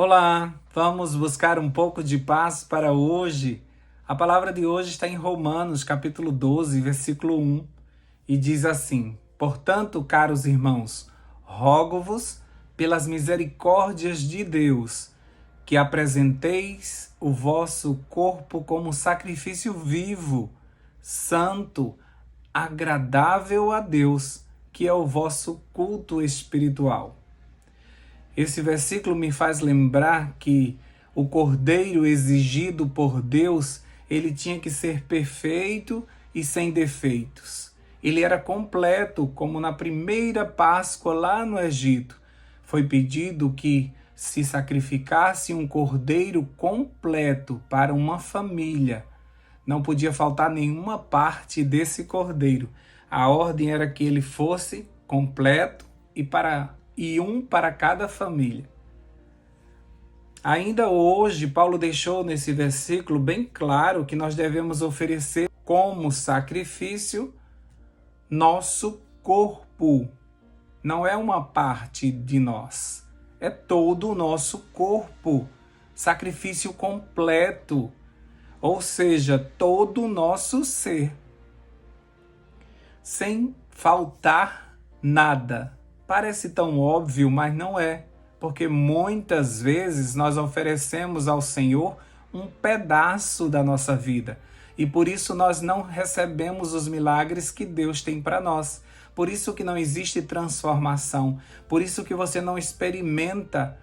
Olá, vamos buscar um pouco de paz para hoje. A palavra de hoje está em Romanos, capítulo 12, versículo 1, e diz assim: Portanto, caros irmãos, rogo-vos pelas misericórdias de Deus, que apresenteis o vosso corpo como sacrifício vivo, santo, agradável a Deus, que é o vosso culto espiritual. Esse versículo me faz lembrar que o cordeiro exigido por Deus, ele tinha que ser perfeito e sem defeitos. Ele era completo, como na primeira Páscoa lá no Egito. Foi pedido que se sacrificasse um cordeiro completo para uma família. Não podia faltar nenhuma parte desse cordeiro. A ordem era que ele fosse completo e um para cada família. Ainda hoje, Paulo deixou nesse versículo bem claro que nós devemos oferecer como sacrifício nosso corpo. Não é uma parte de nós, é todo o nosso corpo. Sacrifício completo, ou seja, todo o nosso ser, sem faltar nada. Parece tão óbvio, mas não é, porque muitas vezes nós oferecemos ao Senhor um pedaço da nossa vida e por isso nós não recebemos os milagres que Deus tem para nós. Por isso que não existe transformação, por isso que você não experimenta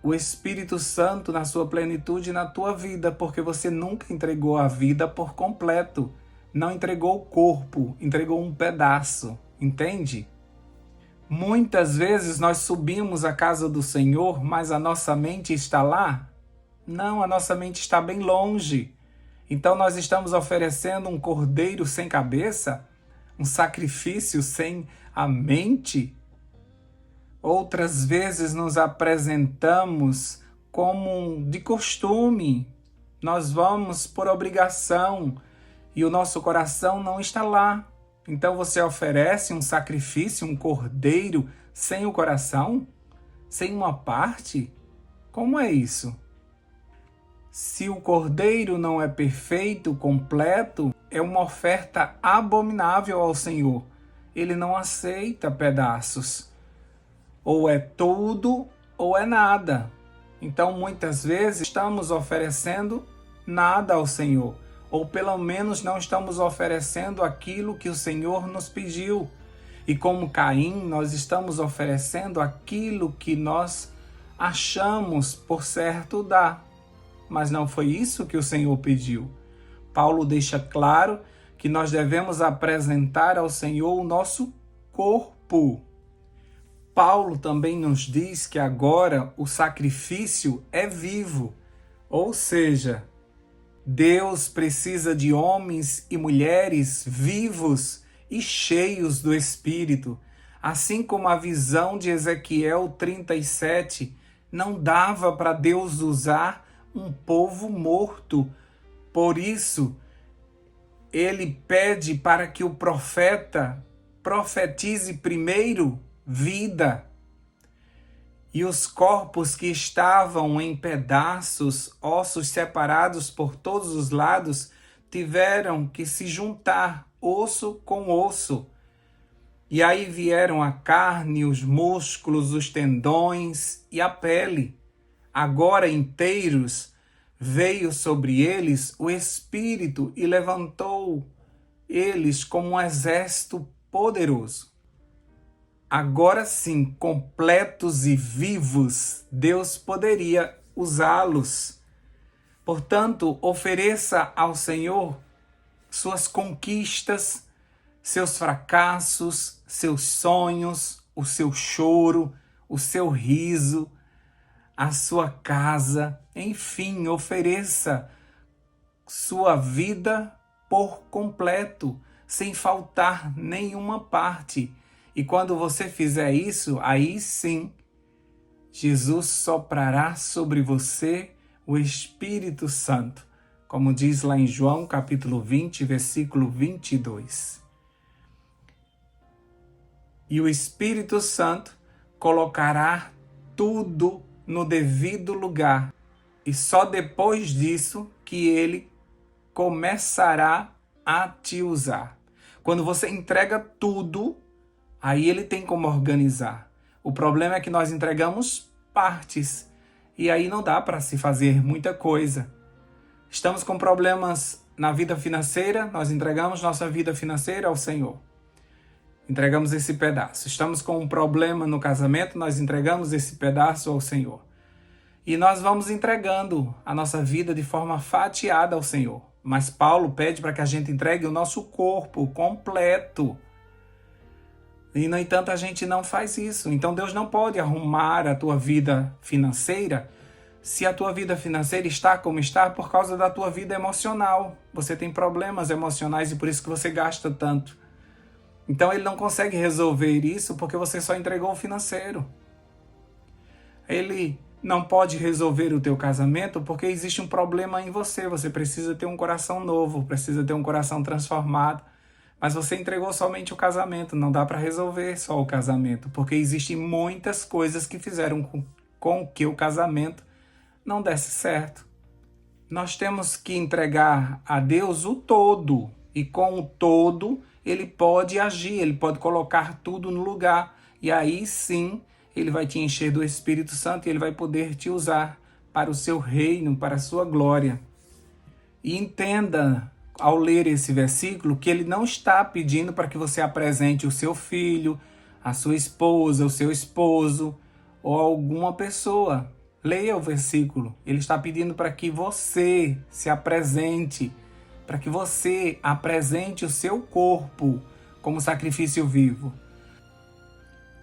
o Espírito Santo na sua plenitude na tua vida, porque você nunca entregou a vida por completo, não entregou o corpo, entregou um pedaço, entende? Muitas vezes nós subimos à casa do Senhor, mas a nossa mente está lá? Não, a nossa mente está bem longe. Então nós estamos oferecendo um cordeiro sem cabeça, um sacrifício sem a mente. Outras vezes nos apresentamos como de costume. Nós vamos por obrigação e o nosso coração não está lá. Então você oferece um sacrifício, um cordeiro, sem o coração? Sem uma parte? Como é isso? Se o cordeiro não é perfeito, completo, é uma oferta abominável ao Senhor. Ele não aceita pedaços. Ou é tudo ou é nada. Então muitas vezes estamos oferecendo nada ao Senhor. Ou pelo menos não estamos oferecendo aquilo que o Senhor nos pediu. E como Caim, nós estamos oferecendo aquilo que nós achamos por certo dar. Mas não foi isso que o Senhor pediu. Paulo deixa claro que nós devemos apresentar ao Senhor o nosso corpo. Paulo também nos diz que agora o sacrifício é vivo, ou seja, Deus precisa de homens e mulheres vivos e cheios do Espírito, assim como a visão de Ezequiel 37 não dava para Deus usar um povo morto. Por isso, ele pede para que o profeta profetize primeiro vida. E os corpos que estavam em pedaços, ossos separados por todos os lados, tiveram que se juntar, osso com osso. E aí vieram a carne, os músculos, os tendões e a pele. Agora inteiros, veio sobre eles o Espírito e levantou eles como um exército poderoso. Agora sim, completos e vivos, Deus poderia usá-los. Portanto, ofereça ao Senhor suas conquistas, seus fracassos, seus sonhos, o seu choro, o seu riso, a sua casa, enfim, ofereça sua vida por completo, sem faltar nenhuma parte. E quando você fizer isso, aí sim, Jesus soprará sobre você o Espírito Santo, como diz lá em João capítulo 20, versículo 22. E o Espírito Santo colocará tudo no devido lugar. E só depois disso que ele começará a te usar. Quando você entrega tudo, aí ele tem como organizar. O problema é que nós entregamos partes e aí não dá para se fazer muita coisa. Estamos com problemas na vida financeira, nós entregamos nossa vida financeira ao Senhor. Entregamos esse pedaço. Estamos com um problema no casamento, nós entregamos esse pedaço ao Senhor. E nós vamos entregando a nossa vida de forma fatiada ao Senhor. Mas Paulo pede para que a gente entregue o nosso corpo completo. E, no entanto, a gente não faz isso. Então, Deus não pode arrumar a tua vida financeira se a tua vida financeira está como está por causa da tua vida emocional. Você tem problemas emocionais e por isso que você gasta tanto. Então, Ele não consegue resolver isso porque você só entregou o financeiro. Ele não pode resolver o teu casamento porque existe um problema em você. Você precisa ter um coração novo, precisa ter um coração transformado. Mas você entregou somente o casamento, não dá para resolver só o casamento, porque existem muitas coisas que fizeram com que o casamento não desse certo. Nós temos que entregar a Deus o todo, e com o todo Ele pode agir, Ele pode colocar tudo no lugar, e aí sim Ele vai te encher do Espírito Santo e Ele vai poder te usar para o seu reino, para a sua glória. E entenda, ao ler esse versículo, que Ele não está pedindo para que você apresente o seu filho, a sua esposa, o seu esposo ou alguma pessoa. Leia o versículo. Ele está pedindo para que você se apresente, para que você apresente o seu corpo como sacrifício vivo.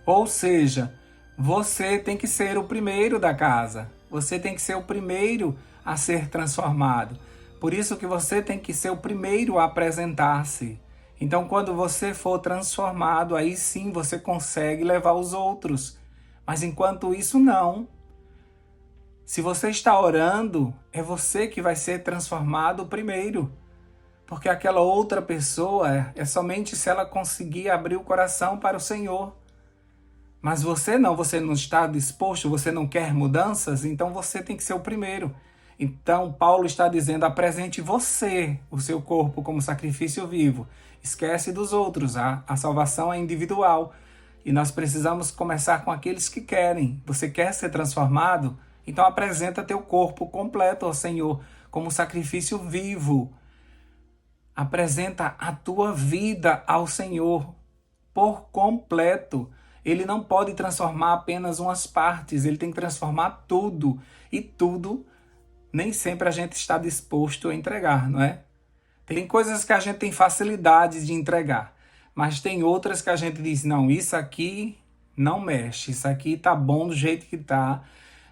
Ou seja, você tem que ser o primeiro da casa. Você tem que ser o primeiro a ser transformado. Por isso que você tem que ser o primeiro a apresentar-se. Então, quando você for transformado, aí sim você consegue levar os outros. Mas enquanto isso, não. Se você está orando, é você que vai ser transformado primeiro. Porque aquela outra pessoa é somente se ela conseguir abrir o coração para o Senhor. Mas você não está disposto, você não quer mudanças, então você tem que ser o primeiro. Então, Paulo está dizendo, apresente você, o seu corpo, como sacrifício vivo. Esquece dos outros, a salvação é individual. E nós precisamos começar com aqueles que querem. Você quer ser transformado? Então apresenta teu corpo completo ao Senhor, como sacrifício vivo. Apresenta a tua vida ao Senhor por completo. Ele não pode transformar apenas umas partes, ele tem que transformar tudo. E tudo nem sempre a gente está disposto a entregar, não é? Tem coisas que a gente tem facilidade de entregar, mas tem outras que a gente diz, não, isso aqui não mexe, isso aqui tá bom do jeito que tá,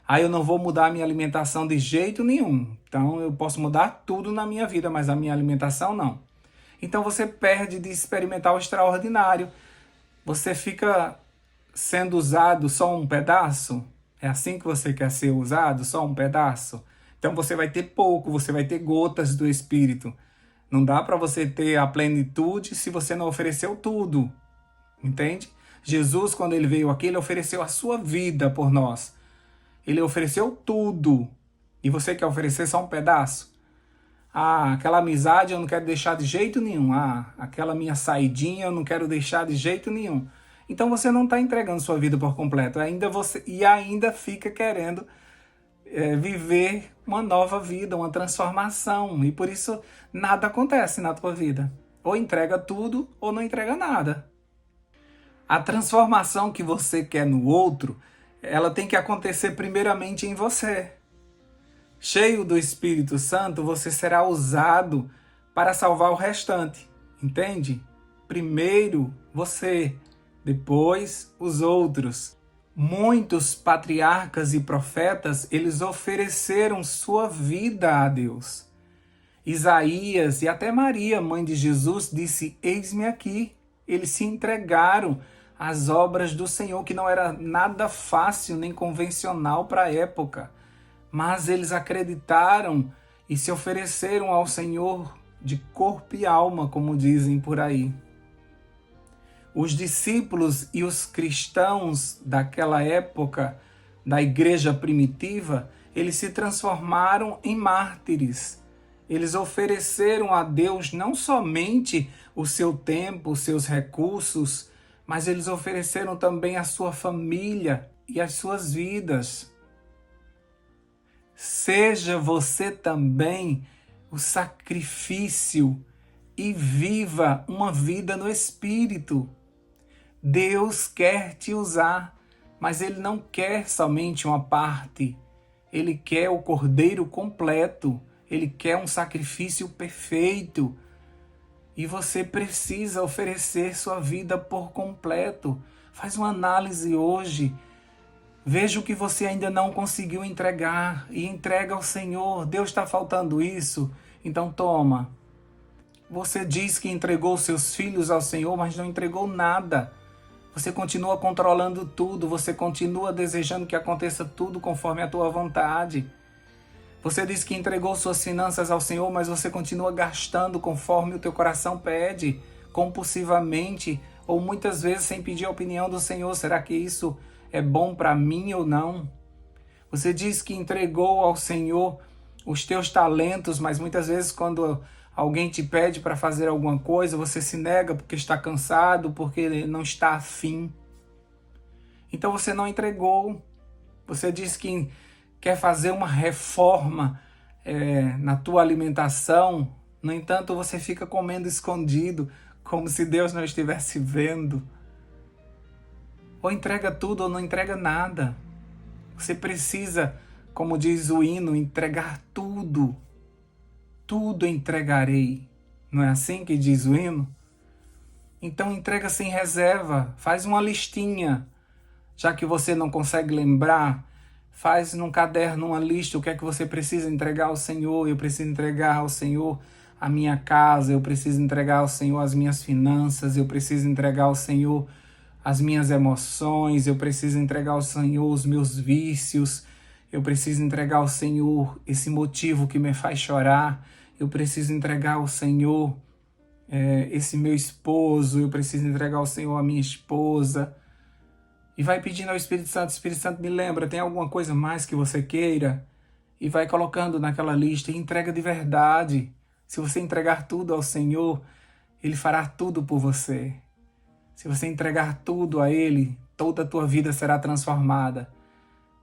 aí eu não vou mudar a minha alimentação de jeito nenhum. Então eu posso mudar tudo na minha vida, mas a minha alimentação não. Então você perde de experimentar o extraordinário. Você fica sendo usado só um pedaço? É assim que você quer ser usado? Só um pedaço? Então você vai ter pouco, você vai ter gotas do Espírito. Não dá para você ter a plenitude se você não ofereceu tudo. Entende? Jesus, quando ele veio aqui, ele ofereceu a sua vida por nós. Ele ofereceu tudo. E você quer oferecer só um pedaço? Ah, aquela amizade eu não quero deixar de jeito nenhum. Ah, aquela minha saidinha eu não quero deixar de jeito nenhum. Então você não está entregando sua vida por completo. Ainda fica querendo viver uma nova vida, uma transformação. E por isso nada acontece na tua vida. Ou entrega tudo ou não entrega nada. A transformação que você quer no outro, ela tem que acontecer primeiramente em você. Cheio do Espírito Santo, você será usado para salvar o restante. Entende? Primeiro você, depois os outros. Muitos patriarcas e profetas, eles ofereceram sua vida a Deus. Isaías e até Maria, mãe de Jesus, disse, eis-me aqui. Eles se entregaram às obras do Senhor, que não era nada fácil nem convencional para a época. Mas eles acreditaram e se ofereceram ao Senhor de corpo e alma, como dizem por aí. Os discípulos e os cristãos daquela época da igreja primitiva, eles se transformaram em mártires. Eles ofereceram a Deus não somente o seu tempo, os seus recursos, mas eles ofereceram também a sua família e as suas vidas. Seja você também o sacrifício e viva uma vida no Espírito. Deus quer te usar, mas Ele não quer somente uma parte. Ele quer o cordeiro completo. Ele quer um sacrifício perfeito. E você precisa oferecer sua vida por completo. Faz uma análise hoje. Veja o que você ainda não conseguiu entregar e entrega ao Senhor. Deus está faltando isso? Então toma. Você diz que entregou seus filhos ao Senhor, mas não entregou nada. Você continua controlando tudo, você continua desejando que aconteça tudo conforme a tua vontade. Você diz que entregou suas finanças ao Senhor, mas você continua gastando conforme o teu coração pede, compulsivamente, ou muitas vezes sem pedir a opinião do Senhor. Será que isso é bom para mim ou não? Você diz que entregou ao Senhor os teus talentos, mas muitas vezes quando alguém te pede para fazer alguma coisa, você se nega porque está cansado, porque não está afim. Então você não entregou. Você diz que quer fazer uma reforma na tua alimentação, no entanto você fica comendo escondido, como se Deus não estivesse vendo. Ou entrega tudo ou não entrega nada. Você precisa, como diz o hino, entregar tudo. Tudo entregarei. Não é assim que diz o hino? Então entrega sem reserva. Faz uma listinha. Já que você não consegue lembrar, faz num caderno uma lista. O que é que você precisa entregar ao Senhor? Eu preciso entregar ao Senhor a minha casa. Eu preciso entregar ao Senhor as minhas finanças. Eu preciso entregar ao Senhor as minhas emoções. Eu preciso entregar ao Senhor os meus vícios. Eu preciso entregar ao Senhor esse motivo que me faz chorar. Eu preciso entregar ao Senhor esse meu esposo. Eu preciso entregar ao Senhor a minha esposa. E vai pedindo ao Espírito Santo, me lembra, tem alguma coisa mais que você queira? E vai colocando naquela lista e entrega de verdade. Se você entregar tudo ao Senhor, Ele fará tudo por você. Se você entregar tudo a Ele, toda a tua vida será transformada.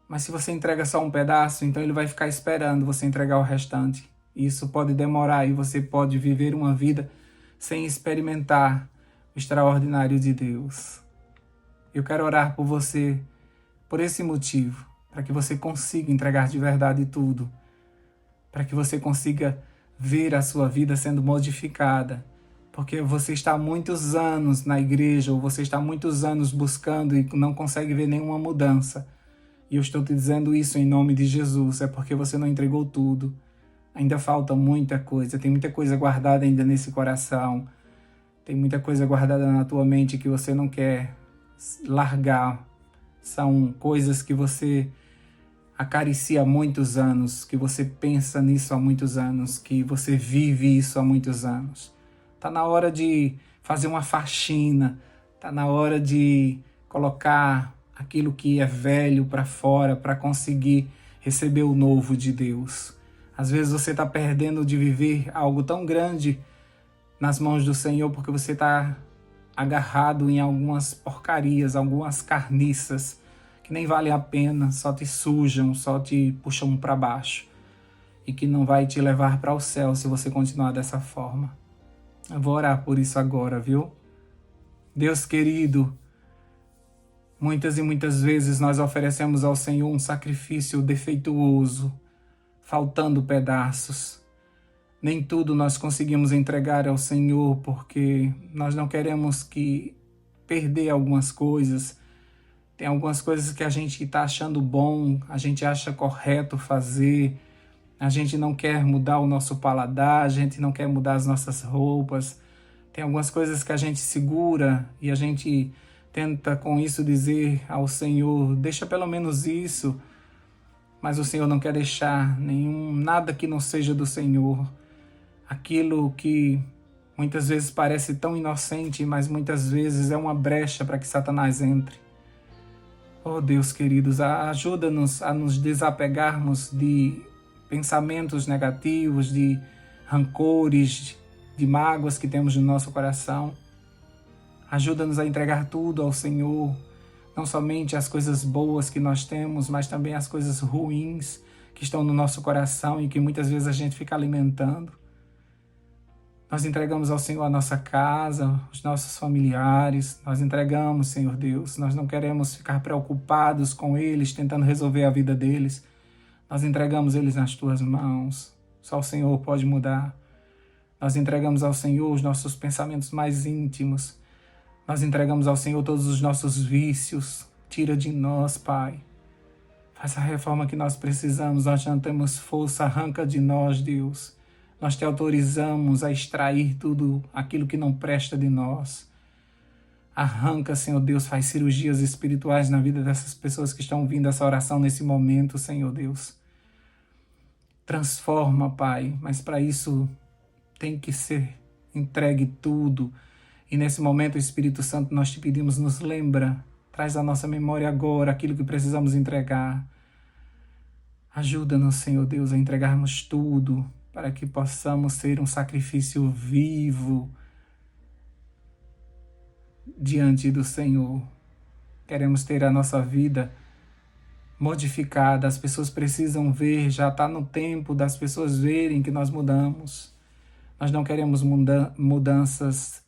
Mas se você entrega só um pedaço, então Ele vai ficar esperando você entregar o restante. E isso pode demorar e você pode viver uma vida sem experimentar o extraordinário de Deus. Eu quero orar por você, por esse motivo, para que você consiga entregar de verdade tudo, para que você consiga ver a sua vida sendo modificada, porque você está há muitos anos na igreja, ou você está há muitos anos buscando e não consegue ver nenhuma mudança. E eu estou te dizendo isso em nome de Jesus, é porque você não entregou tudo. Ainda falta muita coisa, tem muita coisa guardada ainda nesse coração, tem muita coisa guardada na tua mente que você não quer largar. São coisas que você acaricia há muitos anos, que você pensa nisso há muitos anos, que você vive isso há muitos anos. Tá na hora de fazer uma faxina, tá na hora de colocar aquilo que é velho para fora para conseguir receber o novo de Deus. Às vezes você está perdendo de viver algo tão grande nas mãos do Senhor porque você está agarrado em algumas porcarias, algumas carniças que nem valem a pena, só te sujam, só te puxam para baixo e que não vai te levar para o céu se você continuar dessa forma. Eu vou orar por isso agora, viu? Deus querido, muitas e muitas vezes nós oferecemos ao Senhor um sacrifício defeituoso, faltando pedaços. Nem tudo nós conseguimos entregar ao Senhor porque nós não queremos perder algumas coisas. Tem algumas coisas que a gente está achando bom, a gente acha correto fazer, a gente não quer mudar o nosso paladar, a gente não quer mudar as nossas roupas. Tem algumas coisas que a gente segura e a gente tenta com isso dizer ao Senhor, deixa pelo menos isso, mas o Senhor não quer deixar nada que não seja do Senhor. Aquilo que muitas vezes parece tão inocente, mas muitas vezes é uma brecha para que Satanás entre. Oh Deus queridos, ajuda-nos a nos desapegarmos de pensamentos negativos, de rancores, de mágoas que temos no nosso coração. Ajuda-nos a entregar tudo ao Senhor, não somente as coisas boas que nós temos, mas também as coisas ruins que estão no nosso coração e que muitas vezes a gente fica alimentando. Nós entregamos ao Senhor a nossa casa, os nossos familiares, nós entregamos, Senhor Deus. Nós não queremos ficar preocupados com eles, tentando resolver a vida deles. Nós entregamos eles nas Tuas mãos. Só o Senhor pode mudar. Nós entregamos ao Senhor os nossos pensamentos mais íntimos. Nós entregamos ao Senhor todos os nossos vícios. Tira de nós, Pai. Faz a reforma que nós precisamos. Nós não temos força, arranca de nós, Deus. Nós te autorizamos a extrair tudo aquilo que não presta de nós. Arranca, Senhor Deus, faz cirurgias espirituais na vida dessas pessoas que estão ouvindo essa oração nesse momento, Senhor Deus. Transforma, Pai, mas para isso tem que ser entregue tudo. E nesse momento, o Espírito Santo, nós te pedimos, nos lembra, traz à nossa memória agora aquilo que precisamos entregar. Ajuda-nos, Senhor Deus, a entregarmos tudo, para que possamos ser um sacrifício vivo diante do Senhor. Queremos ter a nossa vida modificada. As pessoas precisam ver, já está no tempo das pessoas verem que nós mudamos. Nós não queremos mudanças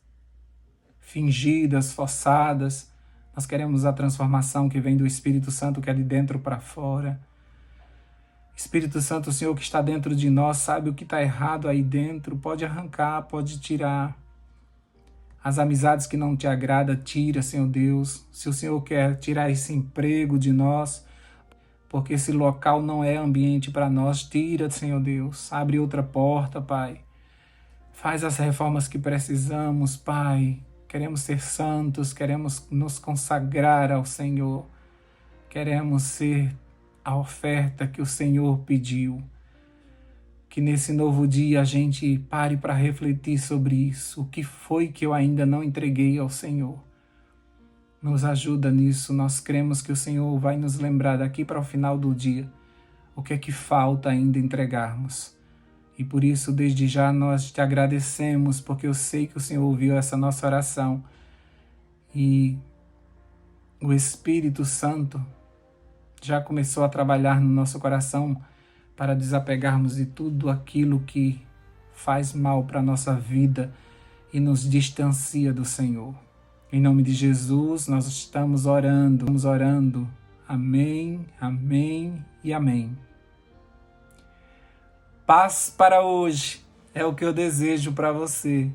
fingidas, forçadas. Nós queremos a transformação que vem do Espírito Santo, que é de dentro para fora. Espírito Santo, o Senhor que está dentro de nós, sabe o que está errado aí dentro, pode arrancar, pode tirar. As amizades que não te agradam, tira, Senhor Deus. Se o Senhor quer tirar esse emprego de nós, porque esse local não é ambiente para nós, tira, Senhor Deus. Abre outra porta, Pai. Faz as reformas que precisamos, Pai. Queremos ser santos, queremos nos consagrar ao Senhor. Queremos ser a oferta que o Senhor pediu. Que nesse novo dia a gente pare para refletir sobre isso. O que foi que eu ainda não entreguei ao Senhor? Nos ajuda nisso. Nós cremos que o Senhor vai nos lembrar daqui para o final do dia o que é que falta ainda entregarmos. E por isso, desde já, nós te agradecemos, porque eu sei que o Senhor ouviu essa nossa oração. E o Espírito Santo já começou a trabalhar no nosso coração para desapegarmos de tudo aquilo que faz mal para a nossa vida e nos distancia do Senhor. Em nome de Jesus, nós estamos orando. Amém, amém e amém. Paz para hoje é o que eu desejo para você.